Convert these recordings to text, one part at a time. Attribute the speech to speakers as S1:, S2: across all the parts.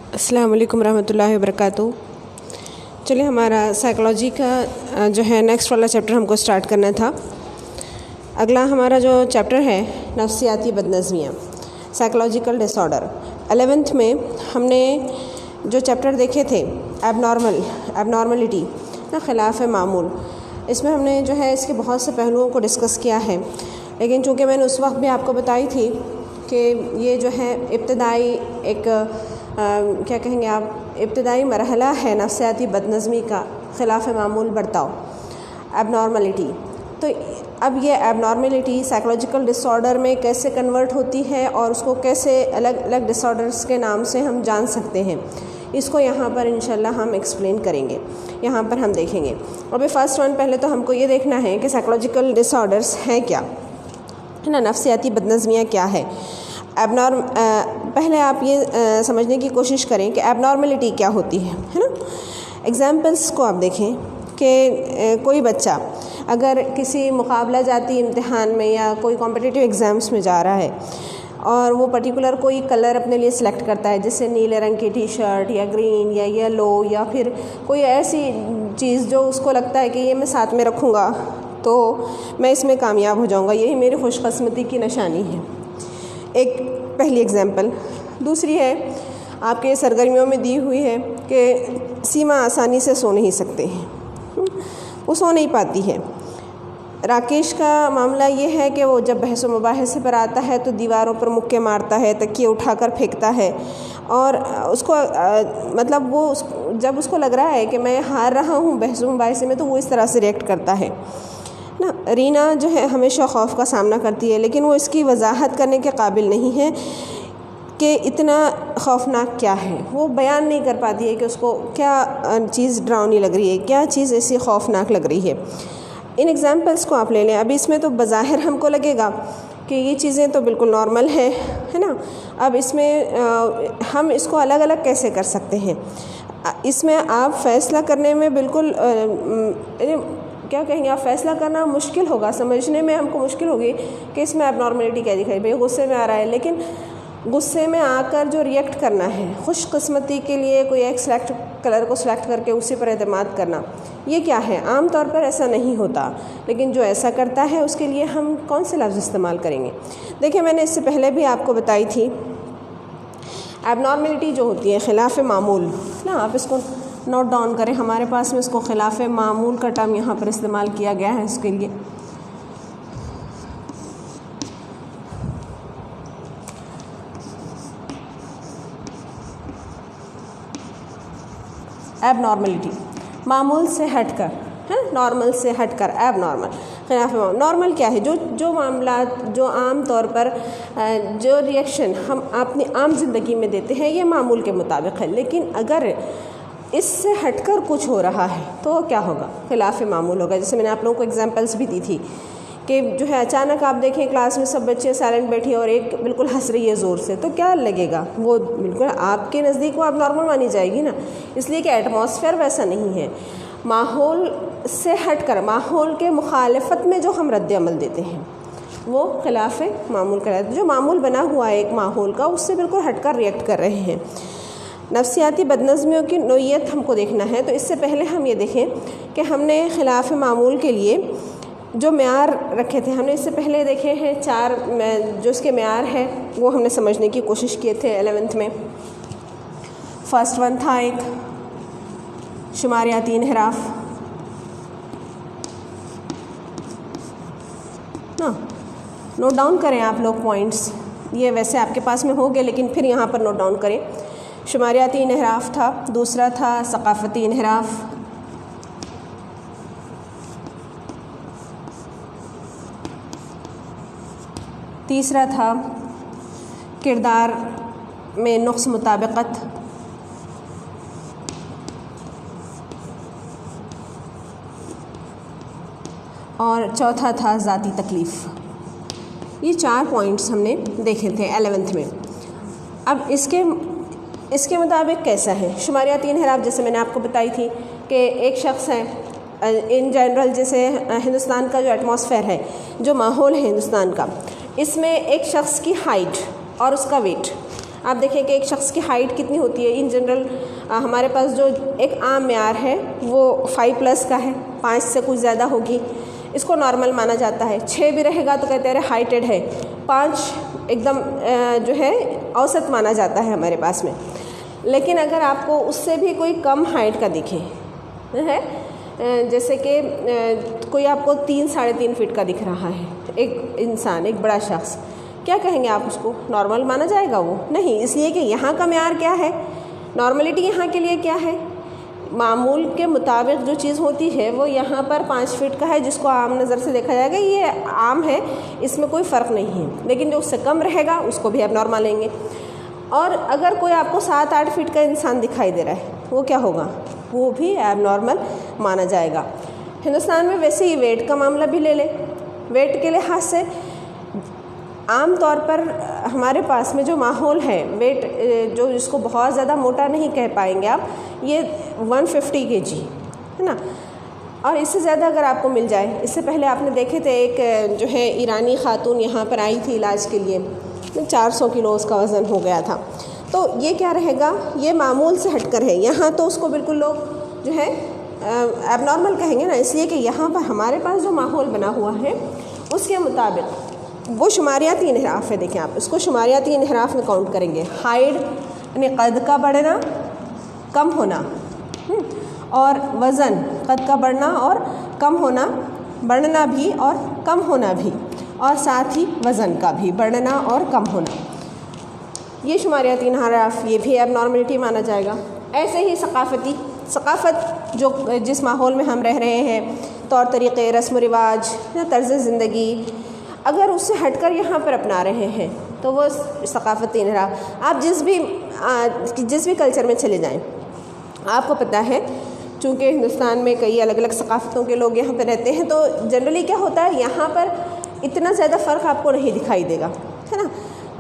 S1: अस्सलाम वालेकुम रहमतुल्लाहि व बरकातुहू। चलिए, हमारा साइकोलॉजी का जो है नेक्स्ट वाला चैप्टर हमको स्टार्ट करना था। अगला हमारा जो चैप्टर है नफ्सियाती बदनज़मियाँ, साइकोलॉजिकल डिसऑर्डर। 11th में हमने जो चैप्टर देखे थे एबनॉर्मलिटी ना खिलाफ मामूल, इसमें हमने जो है इसके बहुत से पहलुओं को डिस्कस किया है। लेकिन चूँकि मैंने उस वक्त भी आपको बताई थी कि ये जो है इब्तदाई एक क्या कहेंगे आप, इब्तदाई मरहला है नफ्सियाती बदनज़मी का खिलाफ मामूल बर्ताव, एबनॉर्मलिटी। तो अब ये एबनॉर्मलिटी साइकोलॉजिकल डिसऑर्डर में कैसे कन्वर्ट होती है और उसको कैसे अलग अलग डिसऑर्डर्स के नाम से हम जान सकते हैं, इसको यहाँ पर इंशाल्लाह हम एक्सप्लेन करेंगे, यहाँ पर हम देखेंगे। अभी फर्स्ट वन, पहले तो हमको ये देखना है कि साइकोलॉजिकल डिसऑर्डर्स हैं क्या, है ना, नफ्सियाती बदनज़मियाँ क्या है। पहले आप ये समझने की कोशिश करें कि एबनॉर्मलिटी क्या होती है ना। एग्जाम्पल्स को आप देखें कि कोई बच्चा अगर किसी मुकाबला जाती इम्तिहान में या कोई कॉम्पिटिटिव एग्ज़ाम्स में जा रहा है और वो पर्टिकुलर कोई कलर अपने लिए सिलेक्ट करता है, जैसे नीले रंग की टी शर्ट या ग्रीन या येलो या फिर कोई ऐसी चीज़ जो उसको लगता है कि ये मैं साथ में रखूँगा तो मैं इसमें कामयाब हो जाऊँगा, यही मेरी खुशकिस्मती की निशानी है। एक पहली एग्ज़ाम्पल। दूसरी है, आपके सरगर्मियों में दी हुई है कि सीमा आसानी से सो नहीं सकते हैं, वो सो नहीं पाती है। राकेश का मामला ये है कि वो जब बहस व मुबाहसे पर आता है तो दीवारों पर मुक्के मारता है, तकिए उठाकर फेंकता है और उसको मतलब वो जब उसको लग रहा है कि मैं हार रहा हूँ बहस व मुबाहसे में, तो वो इस तरह से रिएक्ट करता है ना। रीना जो है हमेशा खौफ का सामना करती है, लेकिन वो इसकी वजाहत करने के काबिल नहीं है कि इतना खौफनाक क्या है। वो बयान नहीं कर पाती है कि उसको क्या चीज़ डरावनी लग रही है, क्या चीज़ ऐसी खौफनाक लग रही है। इन एग्ज़ाम्पल्स को आप ले लें। अभी इसमें तो बज़ाहिर हमको लगेगा कि ये चीज़ें तो बिल्कुल नॉर्मल है ना। अब इसमें हम इसको अलग अलग कैसे कर सकते हैं, इसमें आप फ़ैसला करने में बिल्कुल क्या कहेंगे, आप फ़ैसला करना मुश्किल होगा, समझने में हमको मुश्किल होगी कि इसमें एबनॉर्मलिटी क्या दिखाई। भाई गुस्से में आ रहा है, लेकिन गुस्से में आकर जो रिएक्ट करना है, खुशकिस्मती के लिए कोई एक कलर को सिलेक्ट करके उसी पर एतमाद करना, ये क्या है। आम तौर पर ऐसा नहीं होता, लेकिन जो ऐसा करता है उसके लिए हम कौन से लफ्ज़ इस्तेमाल करेंगे। देखिए, मैंने इससे पहले भी आपको बताई थी, एबनॉर्मलिटी जो होती है खिलाफ मामूल ना, आप इसको नोट डाउन करें। हमारे पास में इसको खिलाफ मामूल का टर्म यहाँ पर इस्तेमाल किया गया है इसके लिए। एबनॉर्मलिटी, मामूल से हटकर, है, नॉर्मल से हटकर एबनॉर्मल, खिलाफ मामूल। नॉर्मल क्या है, जो मामला जो आम तौर पर जो रिएक्शन हम अपनी आम ज़िंदगी में देते हैं ये मामूल के मुताबिक है, लेकिन अगर इससे हटकर कुछ हो रहा है तो क्या होगा, खिलाफ मामूल होगा। जैसे मैंने आप लोगों को एग्जांपल्स भी दी थी कि जो है अचानक आप देखें क्लास में सब बच्चे साइलेंट बैठे और एक बिल्कुल हंस रही है ज़ोर से, तो क्या लगेगा, वो बिल्कुल आपके नज़दीक वो आप नॉर्मल मानी जाएगी ना। इसलिए कि एटमॉस्फेयर वैसा नहीं है। माहौल से हटकर, माहौल के मुखालफत में जो हम रद्द अमल देते हैं वो खिलाफ मामूल कहलाता है। जो मामूल बना हुआ है एक माहौल का, उससे बिल्कुल हटकर रिएक्ट कर रहे हैं। नफ्सियाती बदनज़मियों की नोयत हमको देखना है, तो इससे पहले हम ये देखें कि हमने खिलाफ मामूल के लिए जो म्यार रखे थे, हमने इससे पहले देखे हैं 4 जो इसके म्यार है वो हमने समझने की कोशिश किए थे 11th में। फर्स्ट वन था एक शुमारियाती इन्हिराफ ना, नोट डाउन करें आप लोग पॉइंट्स, ये वैसे आपके पास में हो गए लेकिन फिर यहाँ पर नोट डाउन करें। शुमारियाती इन्हिराफ था, दूसरा था सकाफ़ती इन्हिराफ, तीसरा था किरदार में नुक्स मुताबिकत, और चौथा था ज़ाती तकलीफ़। ये 4 पॉइंट्स हमने देखे थे 11th में। अब इसके मुताबिक कैसा है शुमारियाती इन्हिराफ, जैसे मैंने आपको बताई थी कि एक शख्स है इन जनरल, जैसे हिंदुस्तान का जो एटमॉस्फेयर है, जो माहौल है हिंदुस्तान का, इसमें एक शख्स की हाइट और उसका वेट आप देखें कि एक शख्स की हाइट कितनी होती है। इन जनरल हमारे पास जो एक आम म्यार है वो 5+ का है, 5 से कुछ ज़्यादा होगी, इसको नॉर्मल माना जाता है। 6 भी रहेगा तो कहते हैं हाइटेड है, 5 एकदम जो है औसत माना जाता है हमारे पास में। लेकिन अगर आपको उससे भी कोई कम हाइट का दिखे है, जैसे कि कोई आपको 3-3.5 फीट का दिख रहा है, एक इंसान, एक बड़ा शख्स, क्या कहेंगे आप उसको? नॉर्मल माना जाएगा? वो नहीं, इसलिए कि यहाँ का म्यार क्या है, नॉर्मलिटी यहाँ के लिए क्या है, मामूल के मुताबिक जो चीज़ होती है वो यहाँ पर 5 फीट का है, जिसको आम नज़र से देखा जाएगा ये आम है, इसमें कोई फ़र्क नहीं है। लेकिन जो उससे कम रहेगा उसको भी एबनॉर्मल लेंगे। और अगर कोई आपको 7-8 फीट का इंसान दिखाई दे रहा है, वो क्या होगा? वो भी एबनॉर्मल माना जाएगा। हिंदुस्तान में वैसे ही वेट का मामला भी ले लें, वेट के लिहाज से आम तौर पर हमारे पास में जो माहौल है, वेट जो इसको बहुत ज़्यादा मोटा नहीं कह पाएंगे आप, ये 150 kg है ना। और इससे ज़्यादा अगर आपको मिल जाए, इससे पहले आपने देखे थे एक जो है ईरानी खातून यहाँ पर आई थी इलाज के लिए, 400 किलो उसका वज़न हो गया था। तो ये क्या रहेगा, ये मामूल से हटकर है। यहाँ तो उसको बिल्कुल लोग जो है एबनॉर्मल कहेंगे ना, इसलिए कि यहाँ पर हमारे पास जो माहौल बना हुआ है उसके मुताबिक वो शुमारियाती इनहराफ है। देखें आप इसको शुमारियाती इनहराफ में काउंट करेंगे। हाइट यानी कद का बढ़ना, कम होना, और वज़न, कद का बढ़ना और कम होना, बढ़ना भी और कम होना भी, और साथ ही वज़न का भी बढ़ना और कम होना, ये शुमारियाती इनहराफ, ये भी एबनॉर्मलिटी माना जाएगा। ऐसे ही सकाफ़त जो जिस माहौल में हम रह रहे हैं, तौर तरीक़े, रस्म रिवाज या तर्ज़ ज़िंदगी, अगर उससे हटकर यहाँ पर अपना रहे हैं तो वो सकाफ़ती इनहराफ। आप जिस भी कल्चर में चले जाएं, आपको पता है चूँकि हिंदुस्तान में कई अलग अलग सकाफ़तों के लोग यहाँ पर रहते हैं, तो जनरली क्या होता है, यहाँ पर इतना ज़्यादा फ़र्क आपको नहीं दिखाई देगा, है ना।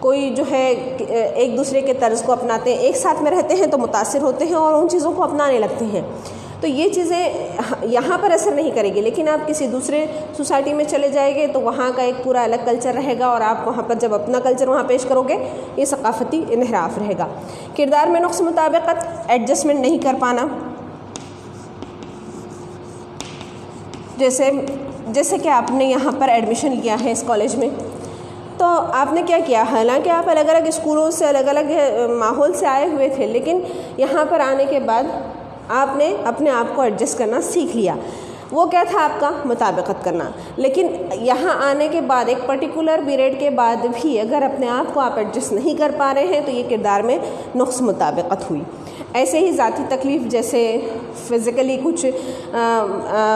S1: कोई जो है एक दूसरे के तर्ज़ को अपनाते हैं, एक साथ में रहते हैं तो मुतासिर होते हैं और उन चीज़ों को अपनाने लगते हैं, तो ये चीज़ें यहाँ पर असर नहीं करेगी। लेकिन आप किसी दूसरे सोसाइटी में चले जाएंगे तो वहाँ का एक पूरा अलग कल्चर रहेगा, और आप वहाँ पर जब अपना कल्चर वहाँ पेश करोगे, ये सकाफ़ती इनहराफ रहेगा। किरदार में नुक्स मुताबिकत, एडजस्टमेंट नहीं कर पाना, जैसे कि आपने यहाँ पर एडमिशन लिया है इस कॉलेज में, तो आपने क्या किया, हालांकि आप अलग अलग स्कूलों से, अलग अलग माहौल से आए हुए थे, लेकिन यहाँ पर आने के बाद आपने अपने आप को एडजस्ट करना सीख लिया। वो क्या था, आपका मुताबिकत करना। लेकिन यहाँ आने के बाद एक पर्टिकुलर पीरियड के बाद भी अगर अपने आप को आप एडजस्ट नहीं कर पा रहे हैं तो ये किरदार में नुक्स मुताबिकत हुई। ऐसे ही ज़ाती तकलीफ़, जैसे फ़िज़िकली कुछ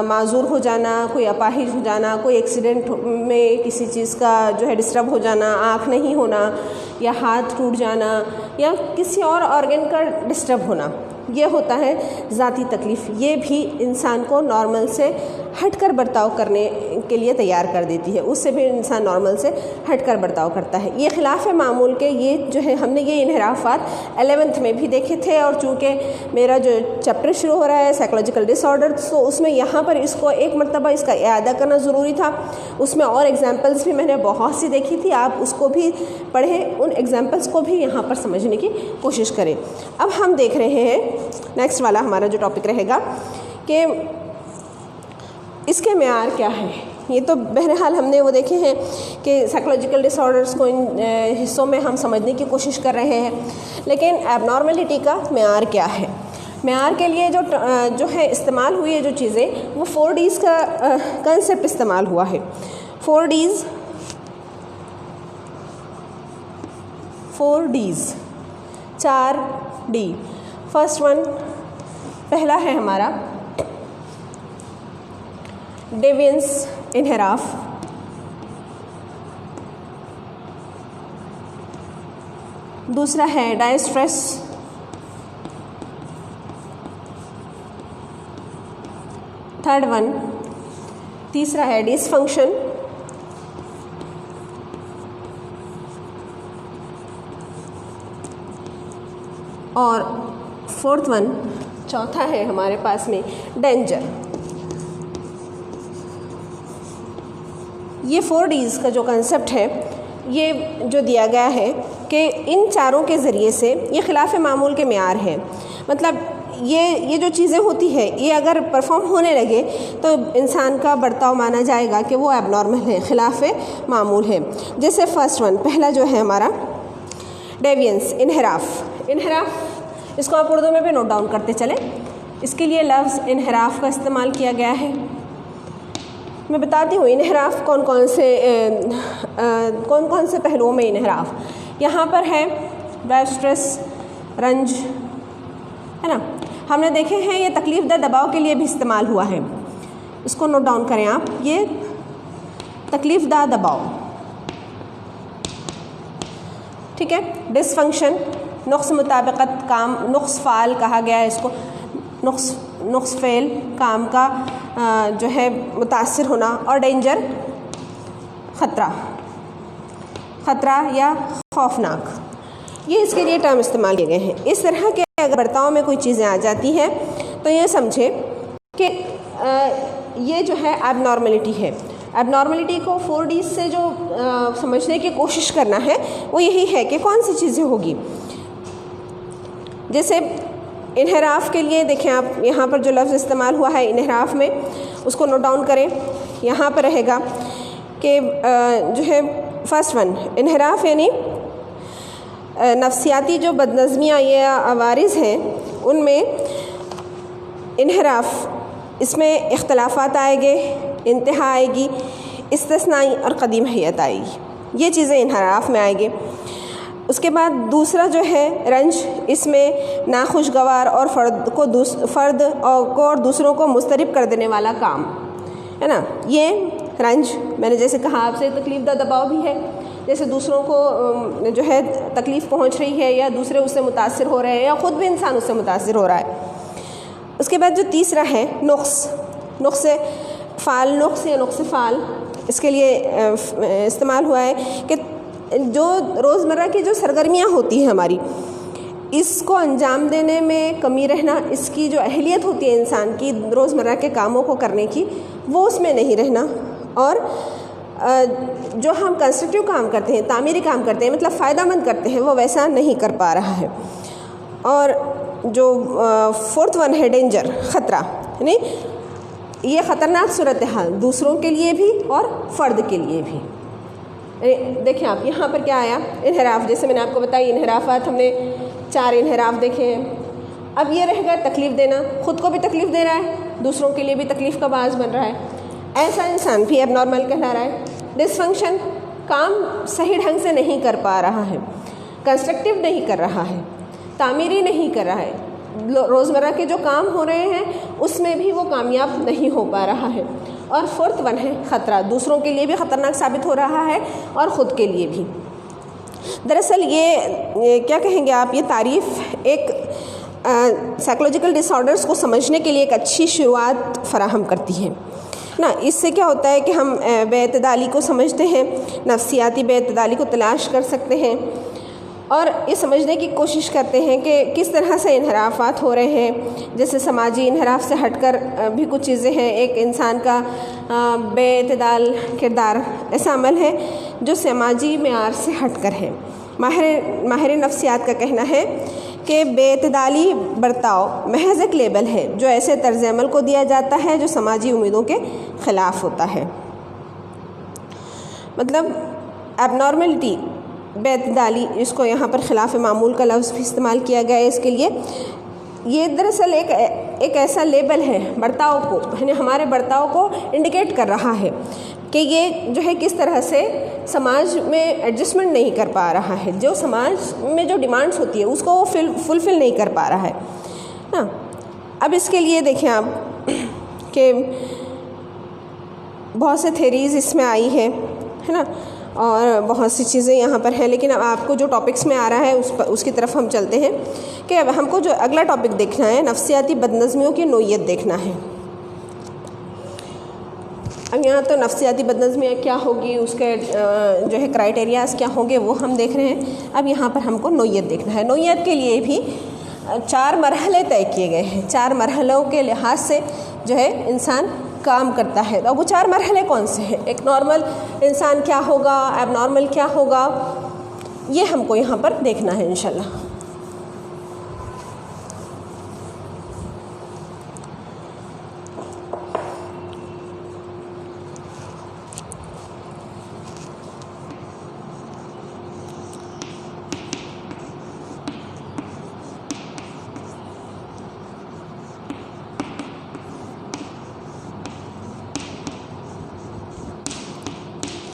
S1: माजूर हो जाना, कोई अपाहिज हो जाना, कोई एक्सीडेंट में किसी चीज़ का जो है डिस्टर्ब हो जाना, आँख नहीं होना या हाथ टूट जाना या किसी और ऑर्गन का डिस्टर्ब होना, ये होता है ज़ाती तकलीफ़। ये भी इंसान को नॉर्मल से हटकर बर्ताव करने के लिए तैयार कर देती है, उससे भी इंसान नॉर्मल से हटकर बर्ताव करता है। ये खिलाफ मामूल के ये जो है हमने ये इनहराफात 11th में भी देखे थे, और चूँकि मेरा जो चैप्टर शुरू हो रहा है साइकोलॉजिकल डिसऑर्डर, तो उसमें यहाँ पर इसको एक मरतबा इसका इआदा करना ज़रूरी था। उसमें और एग्जाम्पल्स भी मैंने बहुत सी देखी थी, आप उसको भी पढ़ें, उन एग्जाम्पल्स को भी यहाँ पर समझने की कोशिश करें। अब हम देख रहे हैं नेक्स्ट वाला हमारा जो टॉपिक रहेगा कि इसके मेयार क्या है। ये तो बहरहाल हमने वो देखे हैं कि साइकोलॉजिकल डिसऑर्डर्स को इन हिस्सों में हम समझने की कोशिश कर रहे हैं, लेकिन एबनॉर्मलिटी का मेयार क्या है। मेयार के लिए जो है इस्तेमाल हुई है जो चीज़ें, वो 4 Ds का कंसेप्ट इस्तेमाल हुआ है। 4 Ds 4D। फर्स्ट वन, पहला है हमारा डेवियंस इनहराफ, दूसरा है डायस्ट्रेस, थर्ड वन, तीसरा है डिसफंक्शन, और फोर्थ वन, चौथा है हमारे पास में डेंजर। ये 4 Ds का जो कंसेप्ट है, ये जो दिया गया है कि इन चारों के ज़रिए से ये खिलाफ़ मामूल के मेयार है। मतलब ये जो चीज़ें होती है ये अगर परफॉर्म होने लगे तो इंसान का बर्ताव माना जाएगा कि वो एबनॉर्मल है, खिलाफ़ मामूल है। जैसे फर्स्ट वन, पहला जो है हमारा डेवियंस, इनहराफ। इनहराफ इसको आप उर्दू में भी नोट डाउन करते चलें। इसके लिए लफ्ज़ इनहराफ का इस्तेमाल किया गया है। मैं बताती हूँ इनहराफ कौन कौन से पहलुओं में इनहराफ यहाँ पर है। स्ट्रेस, रंज, है ना, हमने देखे हैं ये तकलीफ़ दह दबाव के लिए भी इस्तेमाल हुआ है। इसको नोट डाउन करें आप, ये तकलीफ़ दह दबाव, ठीक है। डिसफंक्शन, नुक्स मुताबिकत, काम, नुक्स फ़ाल कहा गया है इसको, नुक्स फ़ेल, काम का जो है मुतासिर होना। और डेंजर, ख़तरा या खौफनाक, ये इसके लिए टर्म इस्तेमाल किए गए हैं। इस तरह के अगर बर्ताव में कोई चीज़ें आ जाती हैं तो ये समझे कि ये जो है एबनॉर्मलिटी है। एबनॉर्मलिटी को 4D से जो समझने की कोशिश करना है वो यही है कि कौन सी चीज़ें होगी। जैसे इनहराफ के लिए देखें आप, यहाँ पर जो लफ्ज़ इस्तेमाल हुआ है इनहराफ में, उसको नोट डाउन करें। यहाँ पर रहेगा कि जो है फर्स्ट वन, इनहराफ यानी नफ्सियाती जो बदनज़मियाँ या अवारिज़ हैं उनमें इनहराफ, इसमें इख्तलाफात आएंगे, इंतहा आएगी, इस्तिस्नाई और क़दीम हैत आएगी, ये चीज़ें इनहराफ में आएंगे। उसके बाद दूसरा जो है रंज, इसमें नाखुशगवार और फ़र्द और दूसरों को मुस्तरिब कर देने वाला काम, है ना, ये रंज। मैंने जैसे कहा आपसे तकलीफ़ दा दबाव भी है, जैसे दूसरों को जो है तकलीफ़ पहुंच रही है या दूसरे उससे मुतासिर हो रहे हैं या ख़ुद भी इंसान उससे मुतासिर हो रहा है। उसके बाद जो तीसरा है नुक्स फ़ाल, नुक्स या नुक्स फ़ाल, इसके लिए इस्तेमाल हुआ है कि जो रोज़मर्रा की जो सरगर्मियाँ होती हैं हमारी, इसको अंजाम देने में कमी रहना, इसकी जो अहलियत होती है इंसान की रोज़मर्रा के कामों को करने की, वो उसमें नहीं रहना। और जो हम कंस्ट्रक्टिव काम करते हैं, तामीरी काम करते हैं, मतलब फ़ायदामंद करते हैं, वो वैसा नहीं कर पा रहा है। और जो फोर्थ वन है डेंजर, ख़तरा, यानी ये ख़तरनाक सूरत हाल दूसरों के लिए भी और फ़र्द के लिए भी। देखिए आप यहाँ पर क्या आया, इनहराफ। जैसे मैंने आपको बताया इनहराफात, हमने 4 इनहराफ देखे हैं। अब ये रह गया तकलीफ़ देना, ख़ुद को भी तकलीफ़ दे रहा है, दूसरों के लिए भी तकलीफ़ का बाज़ बन रहा है, ऐसा इंसान भी एबनॉर्मल कहला रहा है। डिसफंक्शन, काम सही ढंग से नहीं कर पा रहा है, कंस्ट्रक्टिव नहीं कर रहा है, तामीरी नहीं कर रहा है, रोज़मर्रा के जो काम हो रहे हैं उसमें भी वो कामयाब नहीं हो पा रहा है। और फोर्थ वन है ख़तरा, दूसरों के लिए भी ख़तरनाक साबित हो रहा है और ख़ुद के लिए भी। दरअसल ये क्या कहेंगे आप, ये तारीफ़ एक साइकोलॉजिकल डिसऑर्डर्स को समझने के लिए एक अच्छी शुरुआत फ़राहम करती है ना। इससे क्या होता है कि हम बेअतदाली को समझते हैं, नफ्सियाती बेअतदाली को तलाश कर सकते हैं और ये समझने की कोशिश करते हैं कि किस तरह से इनहराफात हो रहे हैं। जैसे समाजी इनहराफ से हटकर भी कुछ चीज़ें हैं। एक इंसान का बेअतदाल किरदार ऐसा अमल है जो समाजी मेयार से हटकर है। माहिर नफ्सियात का कहना है कि बेअतदाली बर्ताव महज एक लेबल है जो ऐसे तर्ज़ अमल को दिया जाता है जो समाजी उम्मीदों के ख़िलाफ़ होता है। मतलब एबनॉर्मलिटी, बेअतदाली, इसको यहाँ पर ख़िलाफ़ मामूल का लफ्ज़ भी इस्तेमाल किया गया है इसके लिए। ये दरअसल एक ऐसा लेबल है बर्ताव को, यानी हमारे बर्ताव को इंडिकेट कर रहा है कि ये जो है किस तरह से समाज में एडजस्टमेंट नहीं कर पा रहा है, जो समाज में जो डिमांड्स होती है उसको वो फुलफ़िल नहीं कर पा रहा है ना। अब इसके लिए देखें आप कि बहुत से थेरीज़ इसमें आई है ना, और बहुत सी चीज़ें यहाँ पर हैं। लेकिन अब आपको जो टॉपिक्स में आ रहा है उसकी तरफ हम चलते हैं कि अब हमको जो अगला टॉपिक देखना है, नफ्सियाती बदनज़मियों की नोयत देखना है। अब यहाँ तो नफ्सियाती बदनज़मियाँ क्या होगी, उसके जो है क्राइटेरियाज़ क्या होंगे वो हम देख रहे हैं। अब यहाँ पर हमको नोयत देखना है। नोयत के लिए भी 4 मरहले तय किए गए हैं। 4 मरहलों के लिहाज से जो है इंसान काम करता है। तो वो 4 मरहले कौन से हैं? एक नॉर्मल इंसान क्या होगा, एबनॉर्मल क्या होगा, ये हमको यहाँ पर देखना है इंशाल्लाह।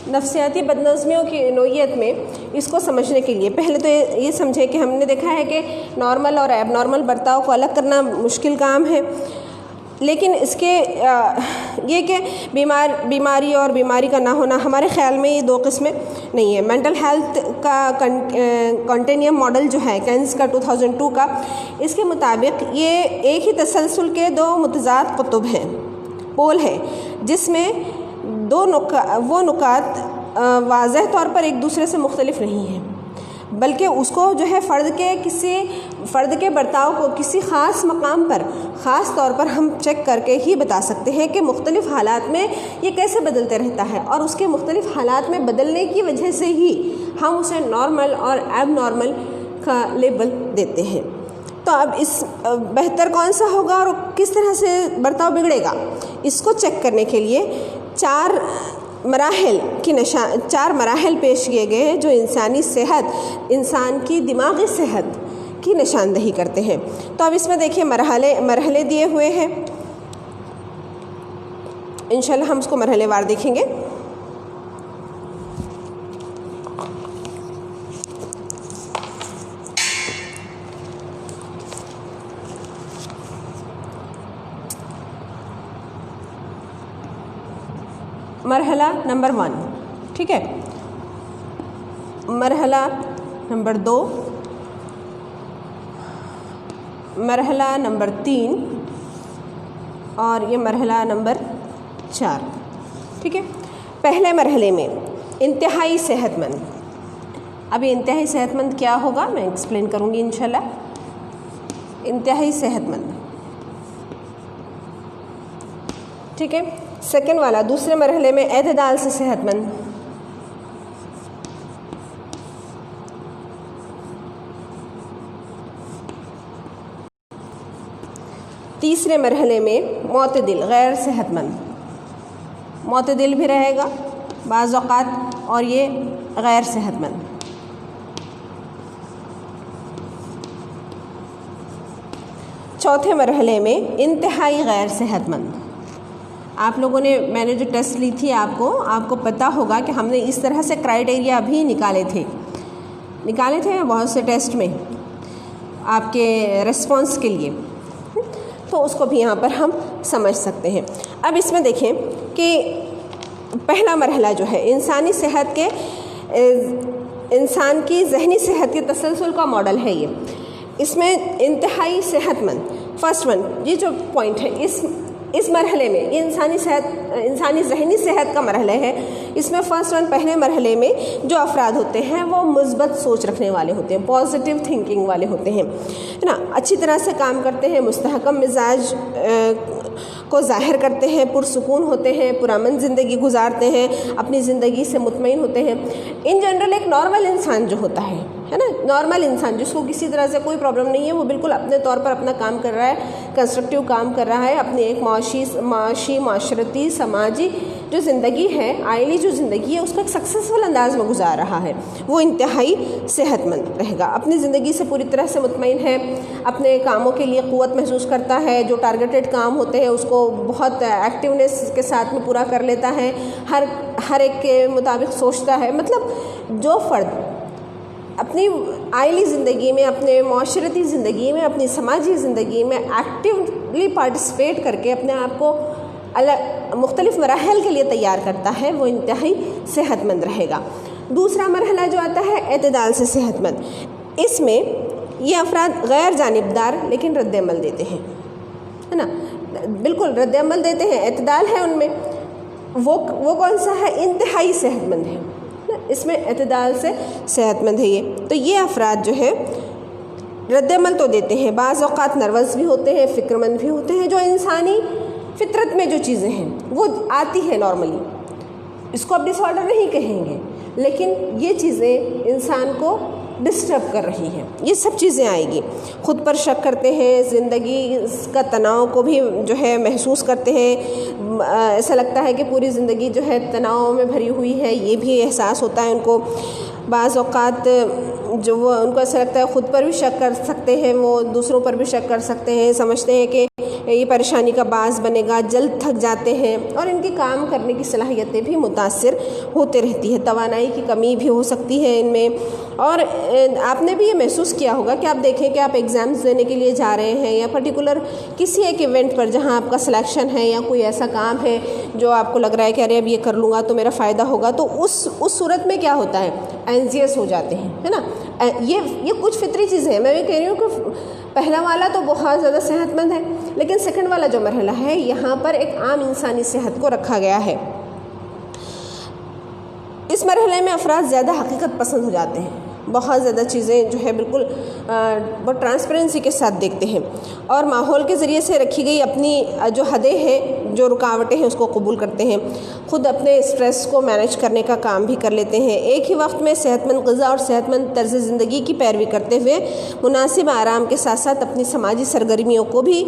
S1: नफ्सियाती बदनज़मियों की नोयत में इसको समझने के लिए पहले तो ये समझे कि हमने देखा है कि नॉर्मल और एबनॉर्मल बर्ताव को अलग करना मुश्किल काम है, लेकिन इसके ये कि बीमारी और बीमारी का ना होना, हमारे ख़्याल में ये दो किस्में नहीं है। मेंटल हेल्थ का कॉन्टिन्यूम मॉडल जो है कैंस का 2002 का, इसके मुताबिक ये एक ही तसलसल के दो मुतज़ाद कुतुब हैं, पोल है, जिसमें वो नुकात वाज़ह तौर पर एक दूसरे से मुख्तलिफ नहीं है, बल्कि उसको जो है फ़र्द के बर्ताव को किसी ख़ास मकाम पर ख़ास तौर पर हम चेक करके ही बता सकते हैं कि मुख्तलिफ़ हालात में ये कैसे बदलते रहता है, और उसके मुख्तलिफ़ हालात में बदलने की वजह से ही हम उसे नॉर्मल और एबनॉर्मल का लेबल देते हैं। तो अब इस बेहतर कौन सा होगा और किस तरह से बर्ताव बिगड़ेगा, इसको चेक करने के लिए चार मराहिल पेश किए गए हैं जो इंसानी सेहत, इंसान की दिमागी सेहत की निशानदही करते हैं। तो अब इसमें देखिए मरहले दिए हुए हैं, इंशाल्लाह हम उसको मरहलेवार देखेंगे। मरहला नंबर 1, ठीक है, मरहला नंबर 2, मरहला नंबर 3 और ये मरहला नंबर 4, ठीक है। पहले मरहले में इंतहाई सेहतमंद। अब ये इंतहाई सेहतमंद क्या होगा मैं एक्सप्लेन करूँगी इंशाल्लाह। इंतहाई सेहतमंद, ठीक है। सेकंड वाला दूसरे मरहले में एतदाल से सेहतमंद, तीसरे मरहले में मोतदिल गैर सेहतमंद, मोतदिल भी रहेगा बाज़ औक़ात और ये गैर सेहतमंद। चौथे मरहले में इंतहाई गैर सेहतमंद। आप लोगों ने, मैंने जो टेस्ट ली थी आपको पता होगा कि हमने इस तरह से क्राइटेरिया भी निकाले थे बहुत से टेस्ट में आपके रिस्पॉन्स के लिए, तो उसको भी यहाँ पर हम समझ सकते हैं। अब इसमें देखें कि पहला मरहला जो है इंसानी सेहत के, इंसान की जहनी सेहत के तसलसल का मॉडल है ये। इसमें इंतहाई सेहतमंद फर्स्ट वन, ये जो पॉइंट है इस मरहले में, ये इंसानी जहनी सेहत का मरहला है। इसमें फर्स्ट वन, पहले मरहले में जो अफराद होते हैं वो मुस्बत सोच रखने वाले होते हैं, पॉजिटिव थिंकिंग वाले होते हैं, है ना, अच्छी तरह से काम करते हैं, मुस्तहकम मिजाज को ज़ाहिर करते हैं, पुरसुकून होते हैं, पुरअमन ज़िंदगी गुजारते हैं, अपनी ज़िंदगी से मुतमईन होते हैं। इन जनरल एक नॉर्मल इंसान जो होता है ना, नॉर्मल इंसान जिसको किसी तरह से कोई प्रॉब्लम नहीं है, वो बिल्कुल अपने तौर पर अपना काम कर रहा है, कंस्ट्रक्टिव काम कर रहा है, अपनी एक माशी माशरती समाजी जो ज़िंदगी है, आइली जो ज़िंदगी है, उसको एक सक्सेसफुल अंदाज में गुजार रहा है, वो इंतहाई सेहतमंद रहेगा। अपनी ज़िंदगी से पूरी तरह से मुतमईन है, अपने कामों के लिए क़ुव्वत महसूस करता है, जो टारगेटेड काम होते हैं उसको बहुत एक्टिवनेस के साथ में पूरा कर लेता है, हर एक के मुताबिक सोचता है। मतलब जो फ़र्द अपनी आइली ज़िंदगी में, अपने माशरती ज़िंदगी में, अपनी समाजी ज़िंदगी में एक्टिवली पार्टिसिपेट करके अपने आप को अलग मुख्तलिफ़ मराहल के लिए तैयार करता है, वो इंतहाई सेहतमंद रहेगा। दूसरा मरहला जो आता है एतदाल से सेहतमंद, इसमें ये अफराद गैर जानिबदार लेकिन रद्द-ए-अमल देते हैं, है ना, बिल्कुल रद्द-ए-अमल देते हैं, एतदाल है उनमें। वो कौन सा है? इंतहाई सेहतमंद है, इसमें एतदाल से सेहतमंद है ये। तो ये अफराद जो है रद्द-ए-अमल तो देते हैं, बाज़ औक़ात नर्वस भी होते हैं, फ़िक्रमंद भी होते हैं, जो इंसानी फितरत में जो चीज़ें हैं वो आती है नॉर्मली, इसको अब डिसऑर्डर नहीं कहेंगे, लेकिन ये चीज़ें इंसान को डिस्टर्ब कर रही हैं, ये सब चीज़ें आएगी। ख़ुद पर शक करते हैं, ज़िंदगी का तनाव को भी जो है महसूस करते हैं, ऐसा लगता है कि पूरी ज़िंदगी जो है तनाव में भरी हुई है, ये भी एहसास होता है उनको। बाज़ औक़ात जो वो उनको ऐसा लगता है ख़ुद पर भी शक कर सकते हैं, वो दूसरों पर भी शक कर सकते हैं, समझते हैं कि ये परेशानी का बाज़ बनेगा, जल्द थक जाते हैं और इनकी काम करने की सलाहियतें भी मुतासिर होते रहती है, तवानाई की कमी भी हो सकती है इनमें। और आपने भी ये महसूस किया होगा कि आप देखें कि आप एग्ज़ाम्स देने के लिए जा रहे हैं या पर्टिकुलर किसी एक इवेंट पर जहाँ आपका सिलेक्शन है या कोई ऐसा काम है जो आपको लग रहा है कि अरे अब ये कर लूँगा तो मेरा फ़ायदा होगा, तो उस सूरत में क्या होता है, एंजियस हो जाते हैं, है ना। ये कुछ फितरी चीज़ें हैं। मैं ये कह रही हूँ कि पहला वाला तो बहुत ज़्यादा सेहतमंद है, लेकिन सेकंड वाला जो मरहला है यहाँ पर एक आम इंसानी सेहत को रखा गया है। इस मरहले में अफराद ज़्यादा हकीकत पसंद हो जाते हैं, बहुत ज़्यादा चीज़ें जो है बिल्कुल बहुत ट्रांसपेरेंसी के साथ देखते हैं और माहौल के ज़रिए से रखी गई अपनी जो हदें हैं, जो रुकावटें हैं, उसको कबूल करते हैं। ख़ुद अपने स्ट्रेस को मैनेज करने का काम भी कर लेते हैं। एक ही वक्त में सेहतमंद ग़िज़ा और सेहतमंद तर्ज़ ज़िंदगी की पैरवी करते हुए मुनासिब आराम के साथ साथ अपनी समाजी सरगर्मियों को भी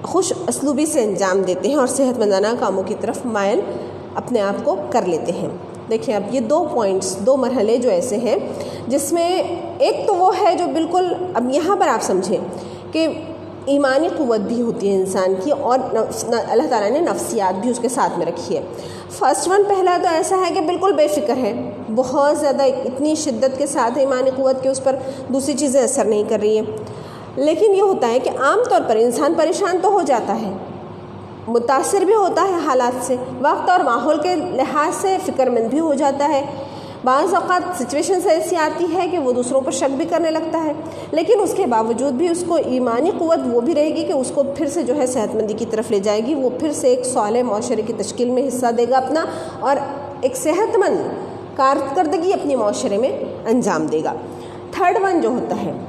S1: खुश असलूबी से अंजाम देते हैं और सेहतमंदाना कामों की तरफ मायल अपने आप को कर लेते हैं। देखिए, अब ये 2 पॉइंट्स, 2 मरहले जो ऐसे हैं जिसमें एक तो वो है जो बिल्कुल, अब यहाँ पर आप समझें कि ईमानी क़ुव्वत भी होती है इंसान की और अल्लाह ताला ने नफ्सियात भी उसके साथ में रखी है। फर्स्ट वन, पहला तो ऐसा है कि बिल्कुल बेफ़िक्र है, बहुत ज़्यादा इतनी शिद्दत के साथ ईमानी क़ुव्वत के उस पर दूसरी चीज़ें असर नहीं कर रही हैं। लेकिन ये होता है कि आम तौर पर इंसान परेशान तो हो जाता है, मुतासिर भी होता है हालात से, वक्त और माहौल के लिहाज से फ़िक्रमंद भी हो जाता है। बाज़ औक़ात सिचुएशंस ऐसी आती है कि वो दूसरों पर शक भी करने लगता है, लेकिन उसके बावजूद भी उसको ईमानी क़ुव्वत वो भी रहेगी कि उसको फिर से जो है सेहतमंदी की तरफ ले जाएगी, वो फिर से एक साले माशरे की तश्कील में हिस्सा देगा अपना और एक सेहतमंद कारकर्दगी अपनी माशरे में अंजाम देगा। थर्ड वन जो होता है,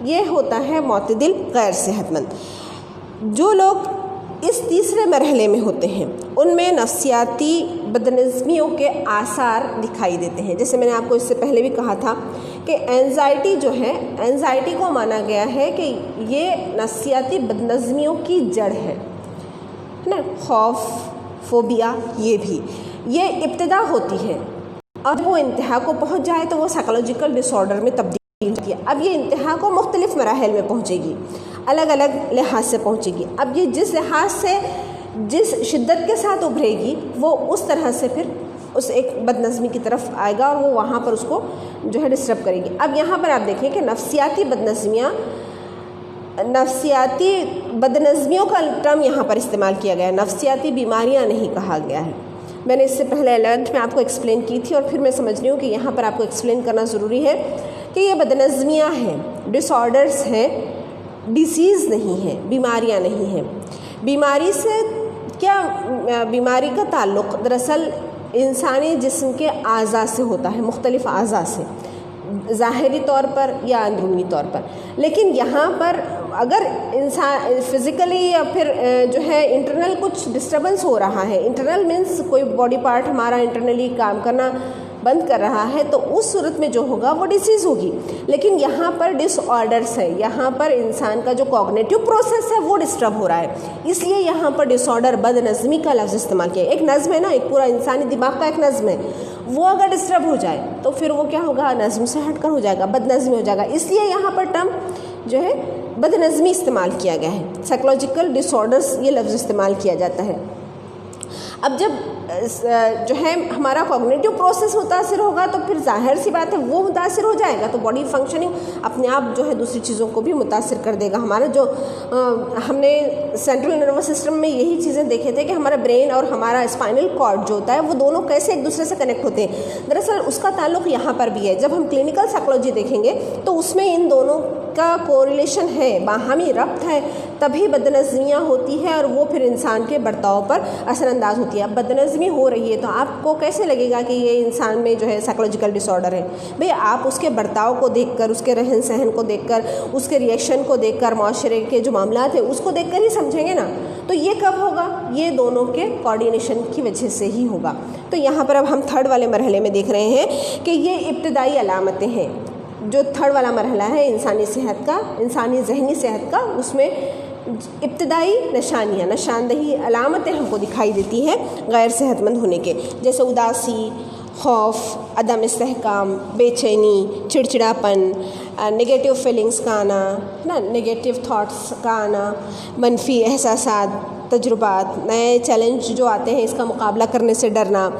S1: ये होता है मोतदिल गैर सेहतमंद। जो लोग इस तीसरे मरहले में होते हैं उनमें नफ्सियाती बदनज़मियों के आसार दिखाई देते हैं। जैसे मैंने आपको इससे पहले भी कहा था कि एंजाइटी जो है, एंजाइटी को माना गया है कि ये नफ्सियाती बदनज़मियों की जड़ है ना। खौफ, फोबिया, ये इब्तिदा होती है और वो इंतहा को पहुंच जाए तो वो साइकोलॉजिकल डिसऑर्डर में तब्दील होती है। अब ये इंतहा को मुख्तलिफ मराहिल में पहुंचेगी, अलग अलग लिहाज से पहुंचेगी। अब ये जिस लिहाज से, जिस शिद्दत के साथ उभरेगी, वो उस तरह से फिर उस एक बदनज़मी की तरफ आएगा और वो वहाँ पर उसको जो है डिस्टर्ब करेगी। अब यहाँ पर आप देखें कि नफ्सियाती बदनज़मियों का टर्म यहाँ पर इस्तेमाल किया गया है, नफ्सियाती बीमारियाँ नहीं कहा गया है। मैंने इससे पहले 11th में आपको एक्सप्लेन की थी और फिर मैं समझ रही हूँ कि यहाँ पर आपको एक्सप्लेन करना ज़रूरी है कि ये बदनज़मियाँ हैं, डिसऑर्डर्स हैं, डिसीज़ नहीं है, बीमारियां नहीं हैं। बीमारी से क्या, बीमारी का ताल्लुक़ दरअसल इंसानी जिस्म के आज़ा से होता है, मुख्तलिफ़ आज़ा से, ज़ाहिरी तौर पर या अंदरूनी तौर पर। लेकिन यहाँ पर अगर इंसान फिज़िकली या फिर जो है इंटरनल कुछ डिस्टर्बेंस हो रहा है, इंटरनल मीन्स कोई बॉडी पार्ट हमारा इंटरनली काम करना बंद कर रहा है, तो उस सूरत में जो होगा वो डिसीज़ होगी। लेकिन यहाँ पर डिसऑर्डर्स है, यहाँ पर इंसान का जो कॉग्निटिव प्रोसेस है वो डिस्टर्ब हो रहा है, इसलिए यहाँ पर डिसऑर्डर, बदनज़मी का लफ्ज़ इस्तेमाल किया। एक नज़्म है ना, एक पूरा इंसानी दिमाग का एक नज़्म है, वो अगर डिस्टर्ब हो जाए तो फिर वो क्या होगा, नज़्म से हटकर हो जाएगा, बदनज़मी हो जाएगा। इसलिए यहाँ पर टर्म जो है बदनज़मी इस्तेमाल किया गया है, साइकोलॉजिकल डिसऑर्डर्स ये लफ्ज़ इस्तेमाल किया जाता है। अब जब जो है हमारा कॉग्निटिव प्रोसेस मुतासिर होगा तो फिर जाहिर सी बात है वो मुतासिर हो जाएगा, तो बॉडी फंक्शनिंग अपने आप जो है दूसरी चीज़ों को भी मुतासिर कर देगा। हमारा जो हमने सेंट्रल नर्वस सिस्टम में यही चीज़ें देखे थे कि हमारा ब्रेन और हमारा स्पाइनल कॉर्ड जो होता है वो दोनों कैसे एक दूसरे से कनेक्ट होते हैं, दरअसल उसका ताल्लुक़ यहाँ पर भी है। जब हम क्लिनिकल साइकोलॉजी देखेंगे तो उसमें इन दोनों का कोरिलेशन है, बाहमी रब्त है, तभी बदनज़मियाँ होती है और वो फिर इंसान के बर्ताव पर असरअंदाज होती है। अब बदनज़मी हो रही है तो आपको कैसे लगेगा कि ये इंसान में जो है साइकोलॉजिकल डिसऑर्डर है? भाई आप उसके बर्ताव को देखकर, उसके रहन सहन को देखकर, उसके रिएक्शन को देखकर, माशरे के जो मामलात है उसको देखकर ही समझेंगे ना। तो ये कब होगा? ये दोनों के कोऑर्डिनेशन की वजह से ही होगा। तो यहाँ पर अब हम थर्ड वाले मरहले में देख रहे हैं कि ये इब्तदाई अलामतें हैं। जो थर्ड वाला मरहला है इंसानी सेहत का, इंसानी जहनी सेहत का, उसमें इब्तदाई निशानियाँ, निशानदही अलामतें हमको दिखाई देती हैं गैर सेहतमंद होने के, जैसे उदासी, खौफ, अदम इस्तेहकाम, बेचैनी, चिड़चिड़ापन, नेगेटिव फीलिंग्स का आना, है ना, नेगेटिव थॉट्स का आना, मनफी एहसासात, तजुर्बात, नए चैलेंज जो आते हैं इसका मुकाबला करने से डरना,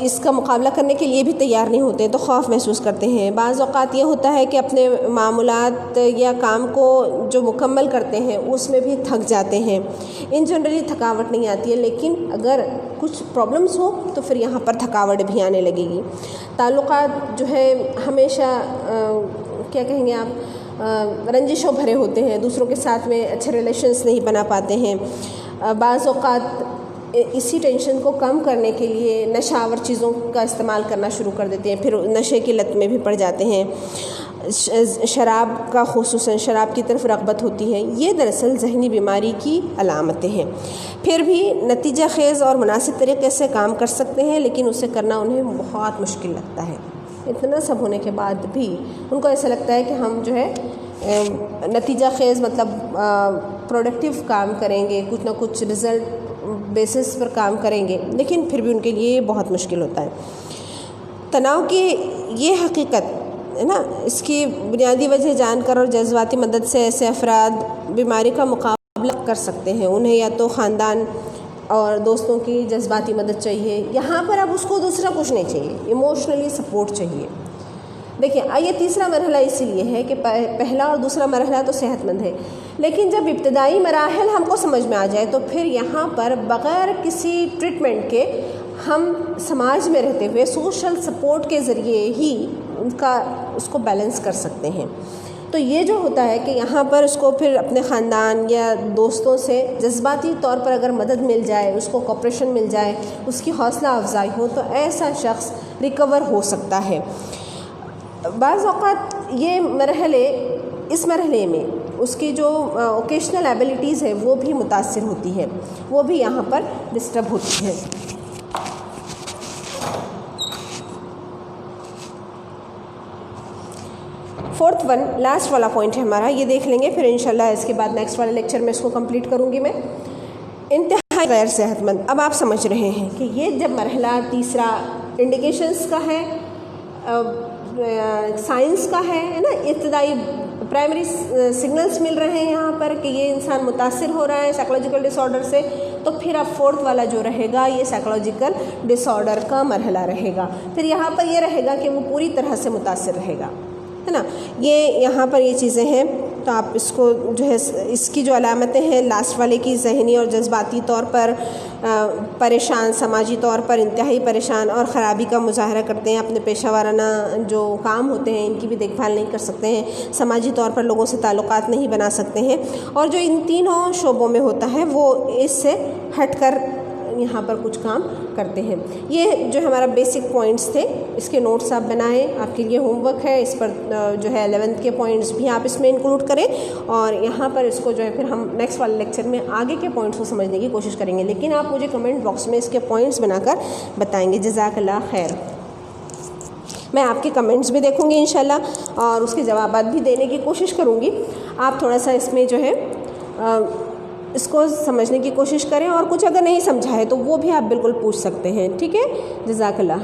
S1: इसका मुकाबला करने के लिए भी तैयार नहीं होते तो खौफ महसूस करते हैं। बाज़ औक़ात ये होता है कि अपने मामूलात या काम को जो मुकम्मल करते हैं उसमें भी थक जाते हैं। इन जनरली थकावट नहीं आती है, लेकिन अगर कुछ प्रॉब्लम्स हो तो फिर यहाँ पर थकावट भी आने लगेगी। ताल्लुक़ात जो है हमेशा क्या कहेंगे आप, रंजिशों भरे होते हैं, दूसरों के साथ में अच्छे रिलेशंस नहीं बना पाते हैं। बाज़ औक़ात इसी टेंशन को कम करने के लिए नशावर चीज़ों का इस्तेमाल करना शुरू कर देते हैं, फिर नशे की लत में भी पड़ जाते हैं। शराब का, ख़ुसूसन शराब की तरफ रग़बत होती है। ये दरअसल ज़हनी बीमारी की अलामतें हैं। फिर भी नतीजा खेज़ और मुनासिब तरीक़े से काम कर सकते हैं, लेकिन उसे करना उन्हें बहुत मुश्किल लगता है। इतना सब होने के बाद भी उनको ऐसा लगता है कि हम जो है नतीजा खेज़ मतलब प्रोडक्टिव काम करेंगे, कुछ ना कुछ रिज़ल्ट बेसिस पर काम करेंगे, लेकिन फिर भी उनके लिए बहुत मुश्किल होता है। तनाव की ये हकीकत है ना, इसकी बुनियादी वजह जानकर और जज्बाती मदद से ऐसे अफराद बीमारी का मुकाबला कर सकते हैं। उन्हें या तो ख़ानदान और दोस्तों की जज्बाती मदद चाहिए, यहाँ पर अब उसको दूसरा कुछ नहीं चाहिए, इमोशनली सपोर्ट चाहिए। देखिए, ये तीसरा मरहला इसीलिए है कि पहला और दूसरा मरहला तो सेहतमंद है, लेकिन जब इब्तदाई मराहल हमको समझ में आ जाए तो फिर यहाँ पर बग़ैर किसी ट्रीटमेंट के हम समाज में रहते हुए सोशल सपोर्ट के ज़रिए ही उसको बैलेंस कर सकते हैं। तो ये जो होता है कि यहाँ पर उसको फिर अपने ख़ानदान या दोस्तों से जज्बाती तौर पर अगर मदद मिल जाए, उसको कोऑपरेशन मिल जाए, उसकी हौसला अफजाई हो, तो ऐसा शख्स रिकवर हो सकता है। बाज़ औक़ात ये इस मरहले में उसकी जो ओकेशनल एबिलिटीज़ है वो भी मुतासिर होती है, वो भी यहाँ पर डिस्टर्ब होती है। फोर्थ वन, लास्ट वाला पॉइंट है हमारा, ये देख लेंगे, फिर इंशाल्लाह इसके बाद नेक्स्ट वाले लेक्चर में इसको कंप्लीट करूँगी मैं। इंतहाई गैर सेहतमंद। अब आप समझ रहे हैं कि ये जब मरहला तीसरा इंडिकेशंस का है, साइंस का है ना, इब्तदाई प्राइमरी सिग्नल्स मिल रहे हैं यहाँ पर कि ये इंसान मुतासिर हो रहा है साइकोलॉजिकल डिसऑर्डर से, तो फिर अब फोर्थ वाला जो रहेगा ये साइकोलॉजिकल डिसऑर्डर का मरहला रहेगा। फिर यहाँ पर ये रहेगा कि वो पूरी तरह से मुतासिर रहेगा, है ना। ये यहाँ पर ये चीज़ें हैं, तो आप इसको जो है इसकी जो अलामतें हैं लास्ट वाले की, ज़हनी और जज्बाती तौर पर परेशान, समाजी तौर पर इंतहाई परेशान और ख़राबी का मुज़ाहरा करते हैं, अपने पेशा वाराना जो काम होते हैं इनकी भी देखभाल नहीं कर सकते हैं, समाजी तौर पर लोगों से ताल्लुकात नहीं बना सकते हैं, और जो इन तीनों शोबों में होता है वो इससे हटकर यहाँ पर कुछ काम करते हैं। ये जो हमारा बेसिक पॉइंट्स थे, इसके नोट्स आप बनाएं, आपके लिए होमवर्क है। इस पर जो है 11th के पॉइंट्स भी आप इसमें इंक्लूड करें, और यहाँ पर इसको जो है फिर हम नेक्स्ट वाले लेक्चर में आगे के पॉइंट्स को समझने की कोशिश करेंगे, लेकिन आप मुझे कमेंट बॉक्स में इसके पॉइंट्स बनाकर बताएंगे। जज़ाकल्लाह खैर। मैं आपके कमेंट्स भी देखूँगी इंशाल्लाह, और उसके जवाब भी देने की कोशिश करूँगी। आप थोड़ा सा इसमें जो है इसको समझने की कोशिश करें, और कुछ अगर नहीं समझा है तो वो भी आप बिल्कुल पूछ सकते हैं। ठीक है, जज़ाकल्लाह।